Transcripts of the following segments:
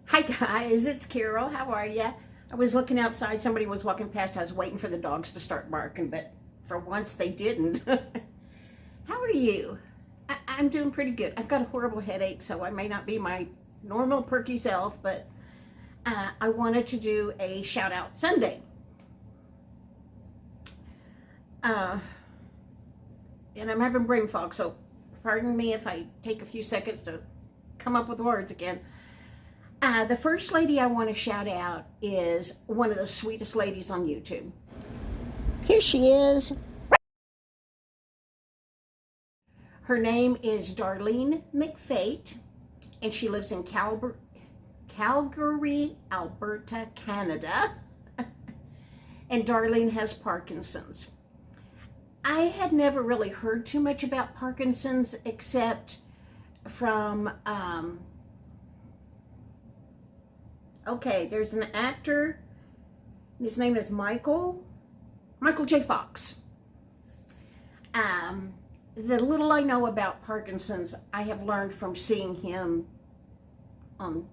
Hi guys, it's Carol. How are ya? I was looking outside. Somebody was walking past. I was waiting for the dogs to start barking, but for once they didn't. How are you? I'm doing pretty good. I've got a horrible headache, so I may not be my normal perky self, but I wanted to do a shout out Sunday. Uh, and I'm having brain fog, so pardon me if I take a few seconds to come up with words again. The first lady I want to shout out is one of the sweetest ladies on YouTube. Here she is. Her name is Darlene McFate, and she lives in Calgary, Alberta, Canada. And Darlene has Parkinson's. I had never really heard too much about Parkinson's except from there's an actor. His name is Michael J. Fox. The little I know about Parkinson's, I have learned from seeing him on,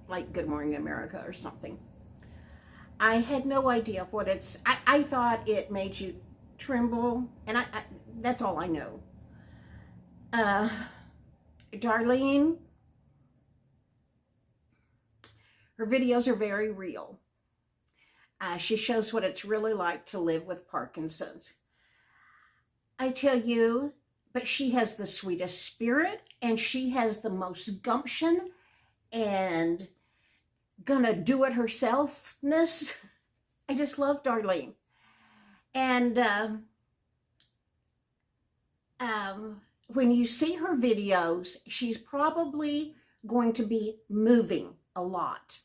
like, Good Morning America or something. I had no idea what it's. I thought it made you tremble, and I that's all I know. Darlene. Her videos are very real. She shows what it's really like to live with Parkinson's. I tell you, but she has the sweetest spirit, and she has the most gumption and gonna do it herselfness. I just love Darlene. And when you see her videos, she's probably going to be moving a lot.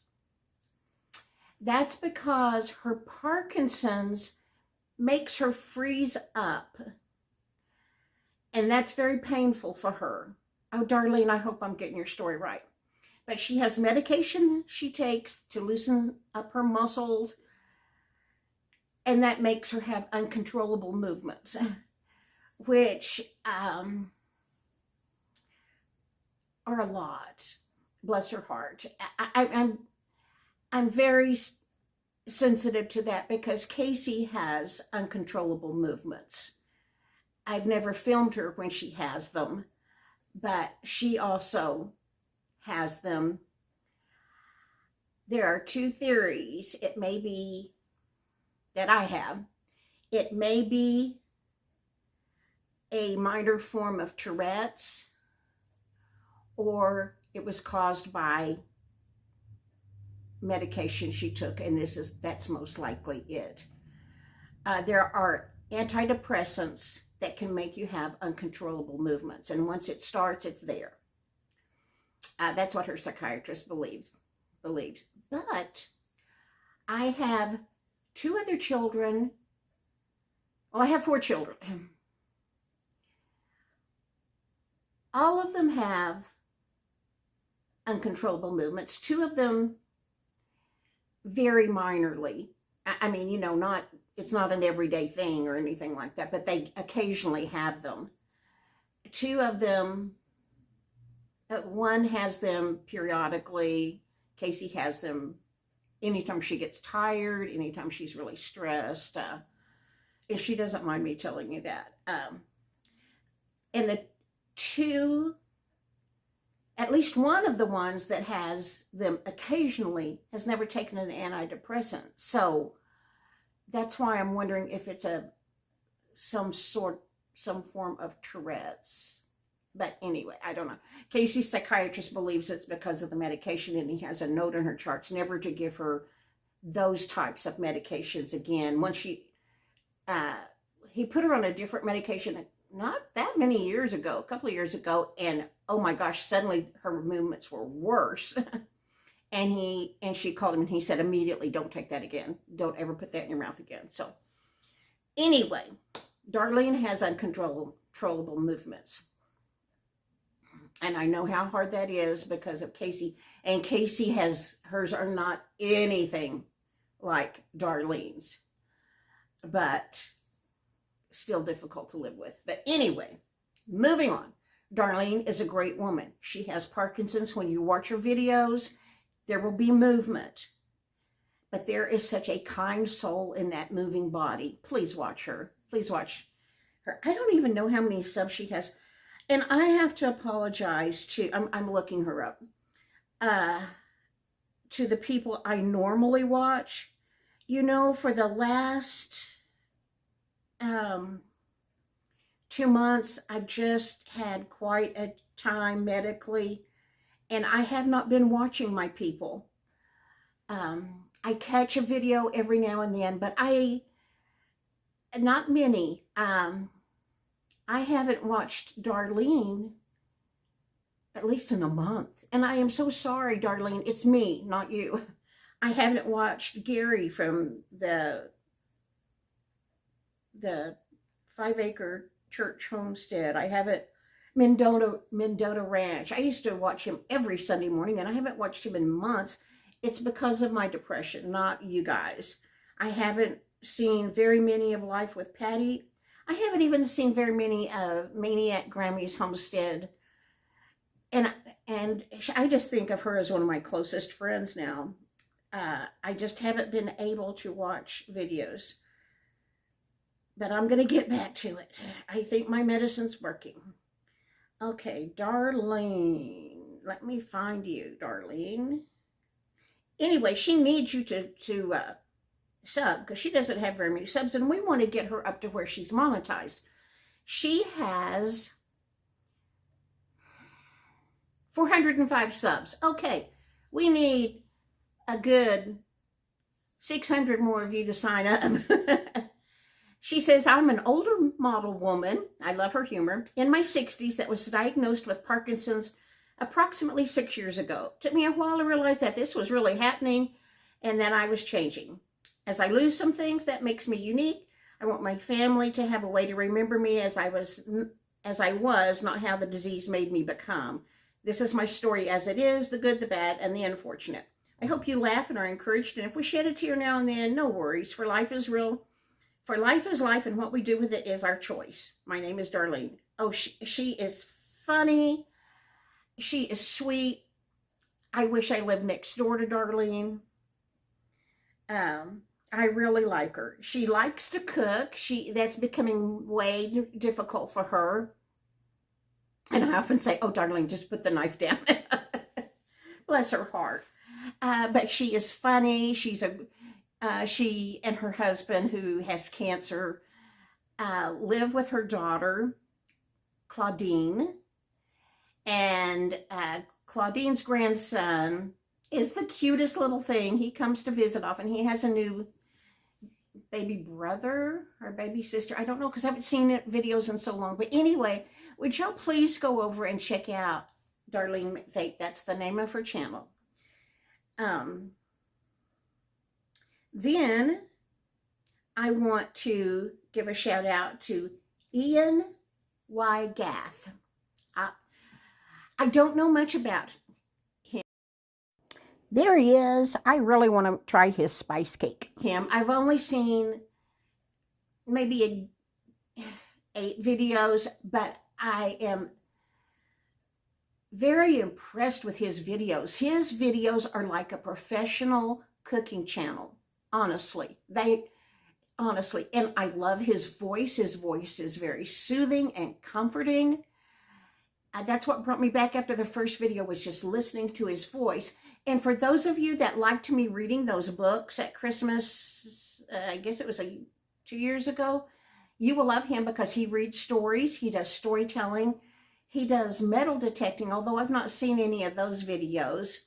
That's because her Parkinson's makes her freeze up. And that's very painful for her. Oh, Darlene, I hope I'm getting your story right. But she has medication she takes to loosen up her muscles, and that makes her have uncontrollable movements, which are a lot. Bless her heart. I'm very sensitive to that because Casey has uncontrollable movements. I've never filmed her when she has them, but she also has them. There are two theories. It may be that I have. It may be a minor form of Tourette's, or it was caused by medication she took, and that's most likely it. There are antidepressants that can make you have uncontrollable movements, and once it starts, it's there. That's what her psychiatrist believes. But I have two other children. Well, I have 4 children. All of them have uncontrollable movements. 2 of them very minorly. I mean, it's not an everyday thing or anything like that, but they occasionally have them. 2 of them, one has them periodically. Casey has them anytime she gets tired, anytime she's really stressed. And she doesn't mind me telling you that. And the 2, at least one of the ones that has them occasionally has never taken an antidepressant. So that's why I'm wondering if it's some form of Tourette's. But anyway, I don't know. Casey's psychiatrist believes it's because of the medication, and he has a note in her charts never to give her those types of medications again. Once he put her on a different medication not that many years ago, a couple of years ago, and oh my gosh, suddenly her movements were worse. And she called him, and he said immediately, don't take that again. Don't ever put that in your mouth again. So anyway, Darlene has uncontrollable movements. And I know how hard that is because of Casey. And Casey hers are not anything like Darlene's, but still difficult to live with. But anyway, moving on. Darlene is a great woman. She has Parkinson's. When you watch her videos, There will be movement. But there is such a kind soul in that moving body. Please watch her. Please watch her. I don't even know how many subs she has. And I have to apologize to, I'm looking her up, to the people I normally watch. You know, for the last 2 months, I've just had quite a time medically, and I have not been watching my people. I catch a video every now and then, but not many. I haven't watched Darlene at least in a month. And I am so sorry, Darlene. It's me, not you. I haven't watched Gary from the 5-acre church homestead. I haven't, Mendota Ranch. I used to watch him every Sunday morning, and I haven't watched him in months. It's because of my depression, not you guys. I haven't seen very many of Life with Patty. I haven't even seen very many of Maniac Grammy's Homestead. And I just think of her as one of my closest friends now. I just haven't been able to watch videos. But I'm going to get back to it. I think my medicine's working. Okay, Darlene. Let me find you, Darlene. Anyway, she needs you to sub, because she doesn't have very many subs, and we want to get her up to where she's monetized. She has 405 subs. Okay, we need a good 600 more of you to sign up. She says, I'm an older model woman, I love her humor, in my 60s that was diagnosed with Parkinson's approximately 6 years ago. It took me a while to realize that this was really happening and that I was changing. As I lose some things, that makes me unique. I want my family to have a way to remember me as I was, not how the disease made me become. This is my story as it is, the good, the bad, and the unfortunate. I hope you laugh and are encouraged, and if we shed a tear now and then, no worries, for life is real. For life is life, and what we do with it is our choice. My name is Darlene. Oh, she is funny. She is sweet. I wish I lived next door to Darlene. I really like her. She likes to cook. That's becoming way difficult for her. And I often say, oh, Darlene, just put the knife down. Bless her heart. But she is funny. She and her husband, who has cancer, live with her daughter, Claudine. And Claudine's grandson is the cutest little thing. He comes to visit often. He has a new baby brother or baby sister. I don't know, because I haven't seen videos in so long. But anyway, would y'all please go over and check out Darlene McFate? That's the name of her channel. Then I want to give a shout out to Ian Y. Gath. I don't know much about him. There he is. I really want to try his spice cake. I've only seen maybe 8 videos, but I am very impressed with his videos. His videos are like a professional cooking channel, honestly. And I love his voice. His voice is very soothing and comforting. That's what brought me back after the first video, was just listening to his voice. And for those of you that liked me reading those books at Christmas, I guess it was 2 years ago, you will love him because he reads stories. He does storytelling. He does metal detecting, although I've not seen any of those videos.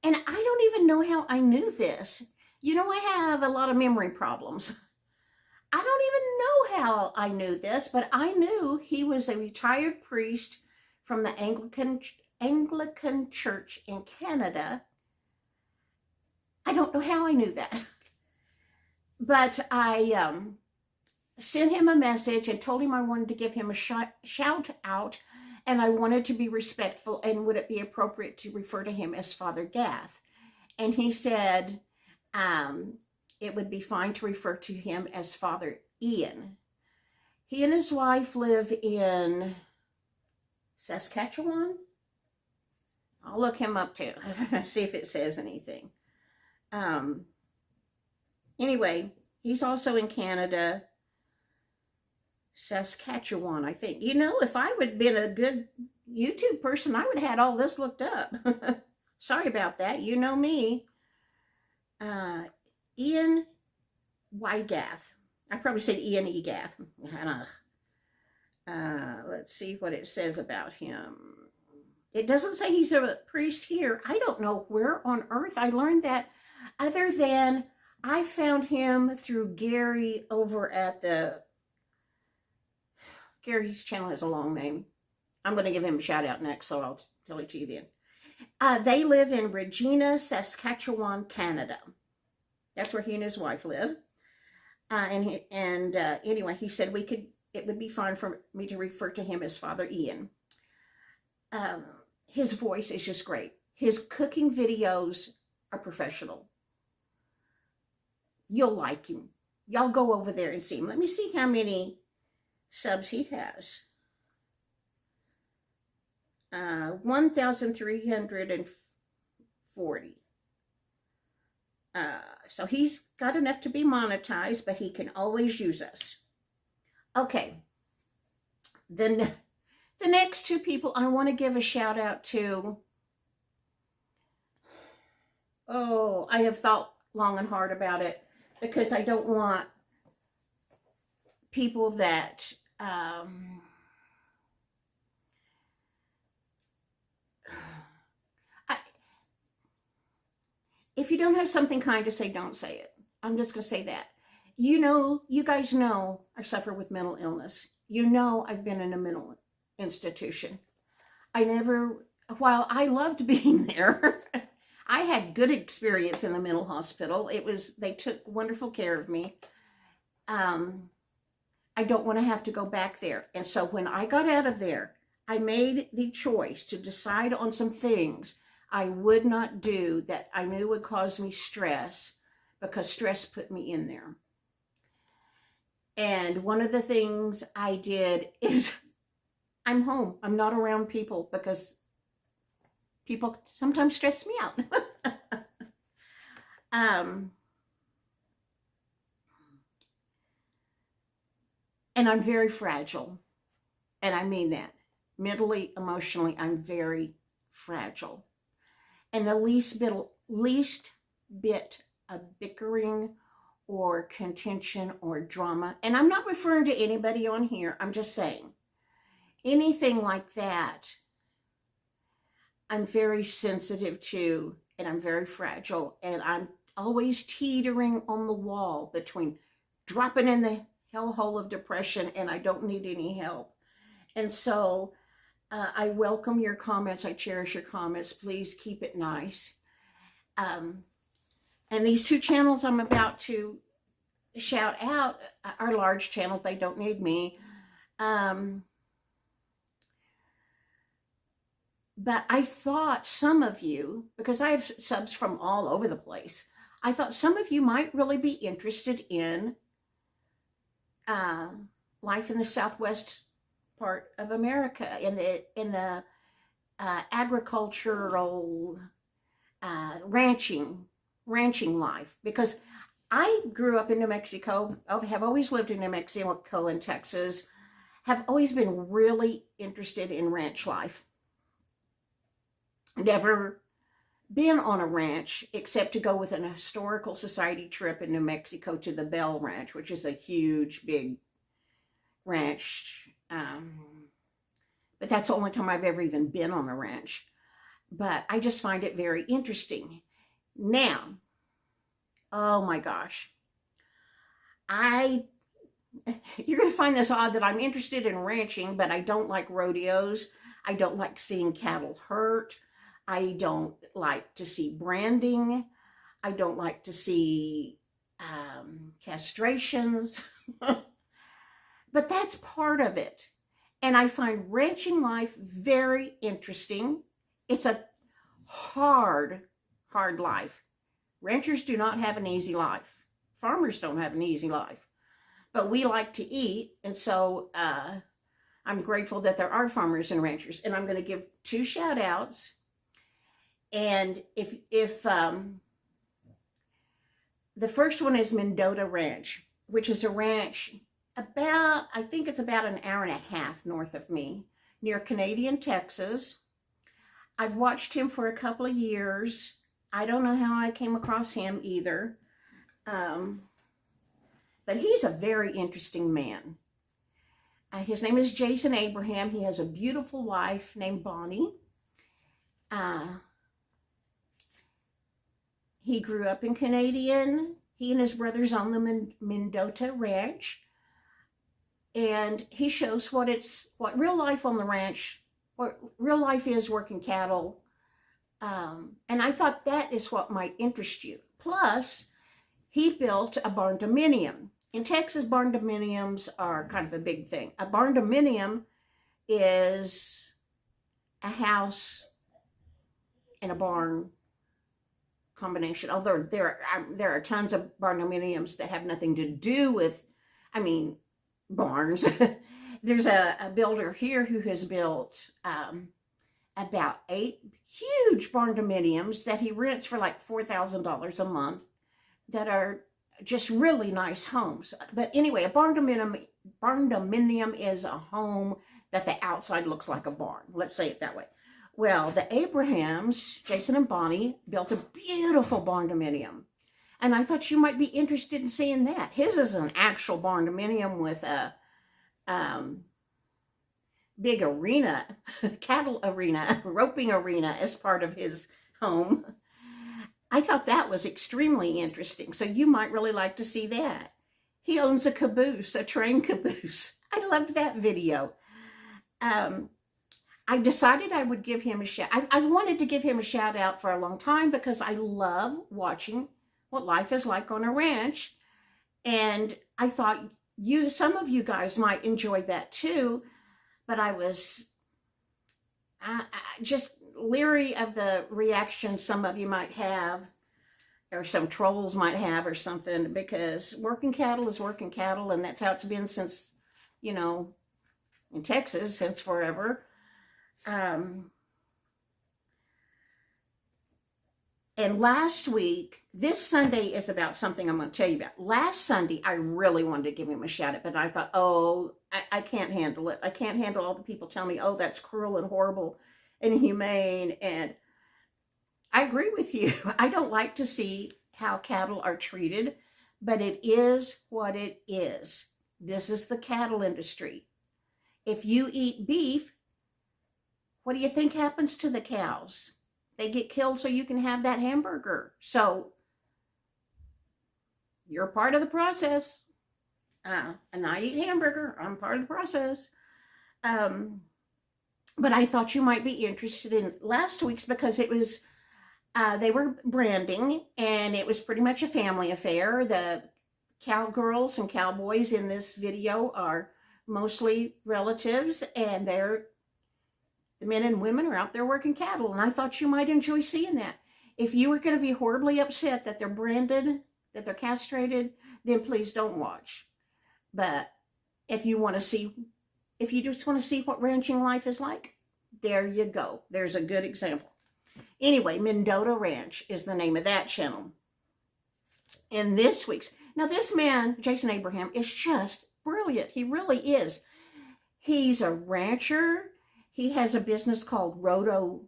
And I don't even know how I knew this. You know, I have a lot of memory problems. I don't even know how I knew this, but I knew he was a retired priest from the Anglican Church in Canada. I don't know how I knew that. But I sent him a message and told him I wanted to give him a shout out, and I wanted to be respectful, and would it be appropriate to refer to him as Father Gath? And he said it would be fine to refer to him as Father Ian. He and his wife live in Saskatchewan. I'll look him up too. See if it says anything. Anyway, he's also in Canada, Saskatchewan, I think. You know, if I would have been a good YouTube person, I would have had all this looked up. Sorry about that. You know me. Ian Wygath. I probably said Ian Egath. Let's see what it says about him. It doesn't say he's a priest here. I don't know where on earth I learned that, other than I found him through Gary over at the... Gary's channel has a long name. I'm going to give him a shout out next, so I'll tell it to you then. They live in Regina, Saskatchewan, Canada. That's where he and his wife live. Anyway, he said it would be fine for me to refer to him as Father Ian. His voice is just great. His cooking videos are professional. You'll like him. Y'all go over there and see him. Let me see how many subs he has. 1,340. So he's got enough to be monetized, but he can always use us. Okay. Then the next two people I want to give a shout out to. Oh, I have thought long and hard about it, because I don't want people that if you don't have something kind to say, don't say it. I'm just going to say that. You know, you guys know I suffer with mental illness. You know I've been in a mental institution. While I loved being there, I had good experience in the mental hospital. They took wonderful care of me. I don't want to have to go back there. And so when I got out of there, I made the choice to decide on some things I would not do that I knew would cause me stress, because stress put me in there. And one of the things I did is I'm home. I'm not around people, because people sometimes stress me out. And I'm very fragile. And I mean that. Mentally, emotionally, I'm very fragile. And the least bit of bickering or contention or drama, and I'm not referring to anybody on here, I'm just saying, anything like that, I'm very sensitive to, and I'm very fragile, and I'm always teetering on the wall between dropping in the hellhole of depression and I don't need any help. And so I welcome your comments. I cherish your comments. Please keep it nice. And these two channels I'm about to shout out are large channels. They don't need me. But I thought some of you, because I have subs from all over the place, I thought some of you might really be interested in life in the Southwest part of America, in the agricultural ranching life, because I grew up in New Mexico. I have always lived in New Mexico and Texas. Have always been really interested in ranch life. Never been on a ranch except to go with an historical society trip in New Mexico to the Bell Ranch, which is a huge, big ranch. But that's the only time I've ever even been on a ranch. But I just find it very interesting. Now, oh my gosh, you're going to find this odd that I'm interested in ranching, but I don't like rodeos. I don't like seeing cattle hurt. I don't like to see branding. I don't like to see castrations. But that's part of it. And I find ranching life very interesting. It's a hard life. Ranchers do not have an easy life. Farmers don't have an easy life. But we like to eat, and so I'm grateful that there are farmers and ranchers. And I'm going to give two shout outs. And if the first one is Mendota Ranch, which is a ranch about, I think it's about an hour and a half north of me, near Canadian, Texas. I've watched him for a couple of years. I don't know how I came across him either. But he's a very interesting man. His name is Jason Abraham. He has a beautiful wife named Bonnie. He grew up in Canadian. He and his brothers own the Mendota Ranch. And he shows what real life on the ranch, what real life is working cattle. And I thought that is what might interest you. Plus, he built a barn dominium. In Texas, barn dominiums are kind of a big thing. A barn dominium is a house and a barn combination. Although there are tons of barn dominiums that have nothing to do with, barns. There's a builder here who has built about 8 huge barn dominiums that he rents for like $4,000 a month that are just really nice homes. But anyway, a barn dominium is a home that the outside looks like a barn. Let's say it that way. Well, the Abrahams, Jason and Bonnie, built a beautiful barn dominium. And I thought you might be interested in seeing that. His is an actual barn dominium with a big arena, cattle arena, roping arena as part of his home. I thought that was extremely interesting. So you might really like to see that. He owns a caboose, a train caboose. I loved that video. I decided I would give him a shout. I wanted to give him a shout out for a long time because I love watching what life is like on a ranch. And I thought some of you guys might enjoy that too. But I was just leery of the reaction some of you might have, or some trolls might have or something, because working cattle is working cattle, and that's how it's been since, in Texas, since forever. And last week, this Sunday is about something I'm going to tell you about. Last Sunday, I really wanted to give him a shout out, but I thought, I can't handle it. I can't handle all the people telling me, that's cruel and horrible and inhumane. And I agree with you. I don't like to see how cattle are treated, but it is what it is. This is the cattle industry. If you eat beef, what do you think happens to the cows? They get killed so you can have that hamburger. So you're part of the process. And I eat hamburger. I'm part of the process. But I thought you might be interested in last week's because it was, they were branding, and it was pretty much a family affair. The cowgirls and cowboys in this video are mostly relatives, and the men and women are out there working cattle, and I thought you might enjoy seeing that. If you were going to be horribly upset that they're branded, that they're castrated, then please don't watch. But if you just want to see what ranching life is like, there you go. There's a good example. Anyway, Mendota Ranch is the name of that channel. And this man, Jason Abraham, is just brilliant. He really is. He's a rancher. He has a business called Rotor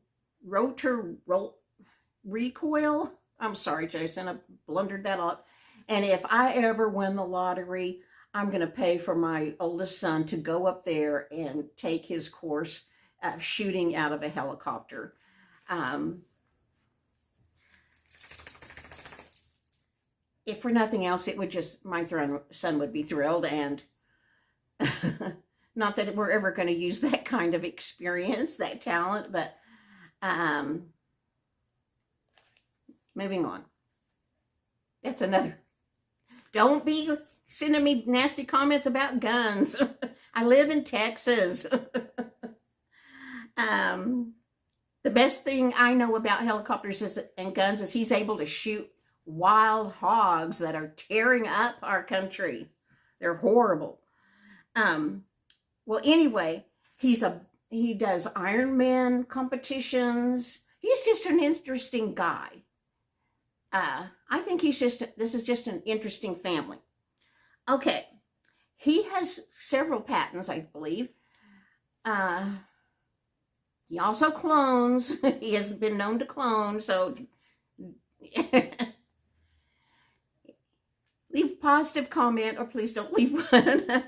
Recoil. I'm sorry, Jason, I blundered that up. And if I ever win the lottery, I'm going to pay for my oldest son to go up there and take his course of shooting out of a helicopter. If for nothing else, my son would be thrilled, and not that we're ever going to use that kind of experience, that talent, but moving on. That's another. Don't be sending me nasty comments about guns. I live in Texas. The best thing I know about helicopters and guns is he's able to shoot wild hogs that are tearing up our country. They're horrible. Well, anyway, he does Ironman competitions. He's just an interesting guy. I think this is just an interesting family. Okay, he has several patents, I believe. He also clones. He has been known to clone, so leave a positive comment, or please don't leave one.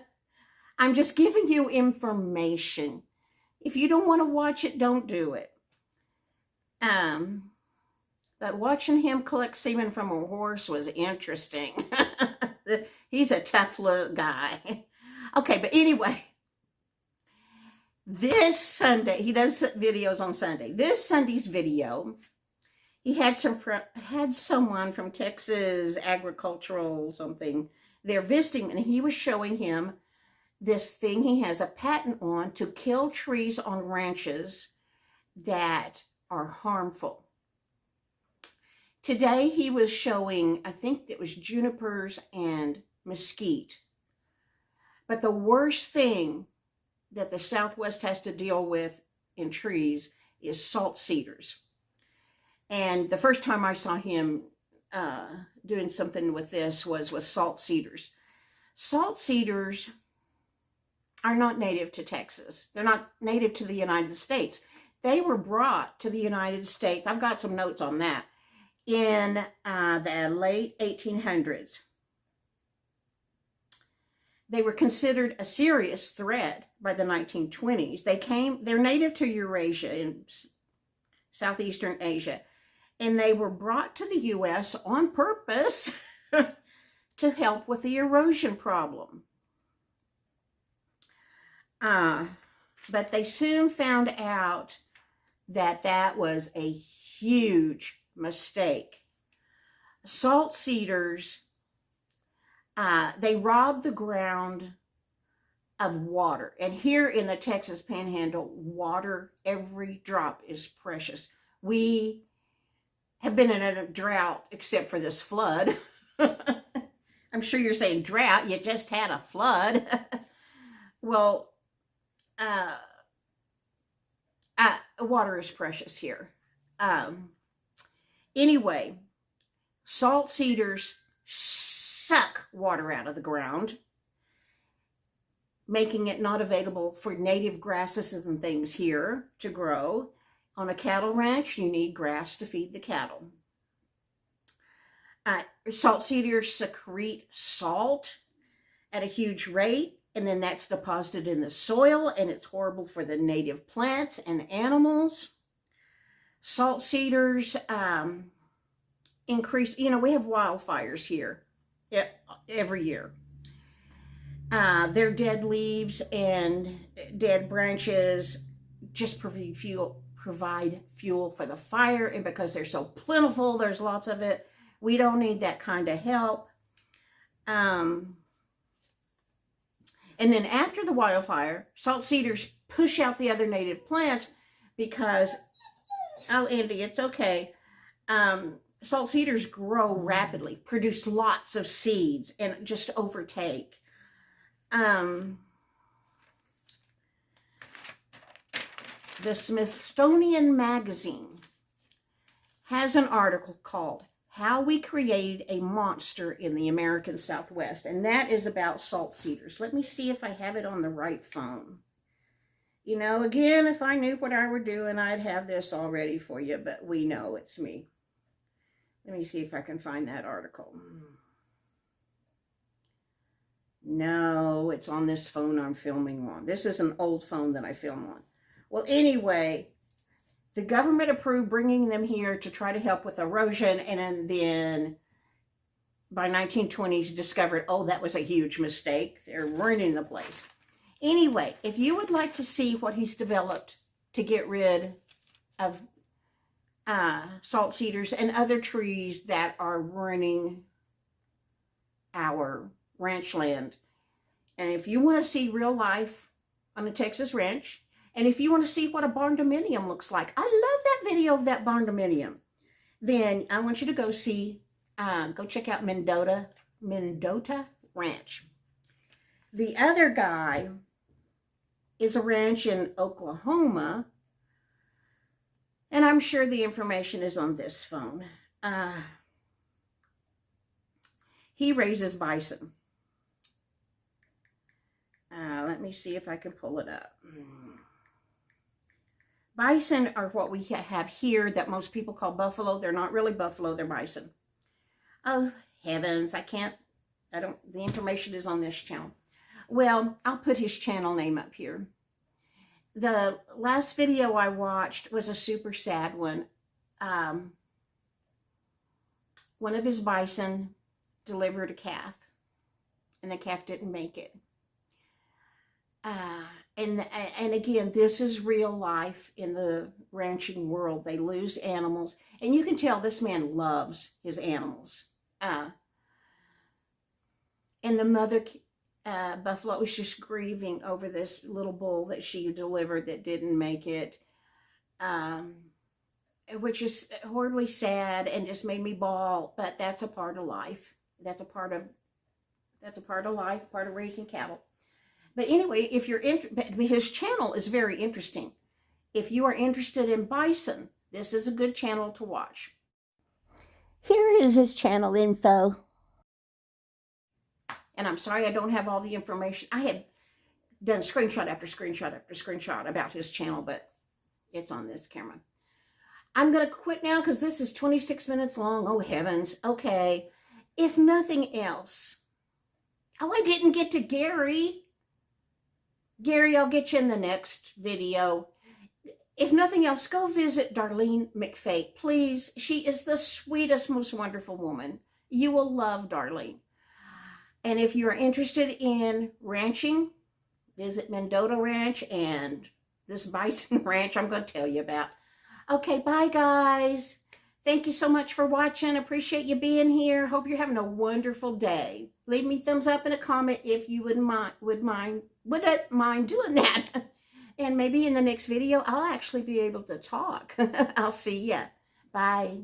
I'm just giving you information. If you don't want to watch it, don't do it. But watching him collect semen from a horse was interesting. He's a tough little guy. Okay, but anyway, this Sunday, he does videos on Sunday. This Sunday's video, he had someone from Texas Agricultural something there visiting, and he was showing him this thing he has a patent on to kill trees on ranches that are harmful. Today he was showing, I think it was junipers and mesquite. But the worst thing that the Southwest has to deal with in trees is salt cedars. And the first time I saw him doing something with this was with salt cedars. Salt cedars are not native to Texas. They're not native to the United States. They were brought to the United States. I've got some notes on that. In the late 1800s. They were considered a serious threat by the 1920s. They're native to Eurasia in Southeastern Asia, and they were brought to the U.S. on purpose to help with the erosion problem. But they soon found out that that was a huge mistake. Salt cedars, they rob the ground of water. And here in the Texas Panhandle, water, every drop is precious. We have been in a drought except for this flood. I'm sure you're saying drought, you just had a flood. Well, water is precious here. Anyway, salt cedars suck water out of the ground, making it not available for native grasses and things here to grow. On a cattle ranch, you need grass to feed the cattle. Salt cedars secrete salt at a huge rate, and then that's deposited in the soil, and it's horrible for the native plants and animals. Salt cedars increase, we have wildfires here every year. Their dead leaves and dead branches just provide fuel for the fire, and because they're so plentiful, there's lots of it. We don't need that kind of help. And then after the wildfire, salt cedars push out the other native plants because, oh, Andy, it's okay. Salt cedars grow rapidly, produce lots of seeds, and just overtake. The Smithsonian Magazine has an article called How We Created a Monster in the American Southwest, and that is about salt cedars. Let me see if I have it on the right phone. Again, if I knew what I were doing, I'd have this all ready for you, but we know it's me. Let me see if I can find that article. No, it's on this phone I'm filming on. This is an old phone that I film on. Well, anyway, the government approved bringing them here to try to help with erosion, and then by 1920s discovered, oh, that was a huge mistake. They're ruining the place. Anyway, if you would like to see what he's developed to get rid of salt cedars and other trees that are ruining our ranch land, and if you want to see real life on a Texas ranch, and if you want to see what a barn dominium looks like, I love that video of that barn dominium, then I want you to go check out Mendota Ranch. The other guy is a ranch in Oklahoma, And I'm sure the information is on this phone. He raises bison. Let me see if I can pull it up. Bison are what we have here that most people call buffalo. They're not really buffalo, they're bison. Oh, heavens, the information is on this channel. Well, I'll put his channel name up here. The last video I watched was a super sad one. One of his bison delivered a calf, and the calf didn't make it. And again, this is real life in the ranching world. They lose animals, and you can tell this man loves his animals. And the mother buffalo was just grieving over this little bull that she delivered that didn't make it, which is horribly sad and just made me bawl. But that's a part of life. That's a part of life, part of raising cattle. But anyway, if you're his channel is very interesting. If you are interested in bison, this is a good channel to watch. Here is his channel info. And I'm sorry I don't have all the information. I had done screenshot after screenshot after screenshot about his channel, but it's on this camera. I'm going to quit now because this is 26 minutes long. Oh, heavens. Okay. If nothing else. Oh, I didn't get to Gary. Gary, I'll get you in the next video. If nothing else, go visit Darlene McFate, please. She is the sweetest, most wonderful woman. You will love Darlene. And if you are interested in ranching, visit Mendota Ranch and this Bison Ranch I'm going to tell you about. Okay, bye guys. Thank you so much for watching. Appreciate you being here. Hope you're having a wonderful day. Leave me thumbs up and a comment if you wouldn't mind doing that. And maybe in the next video, I'll actually be able to talk. I'll see ya. Bye.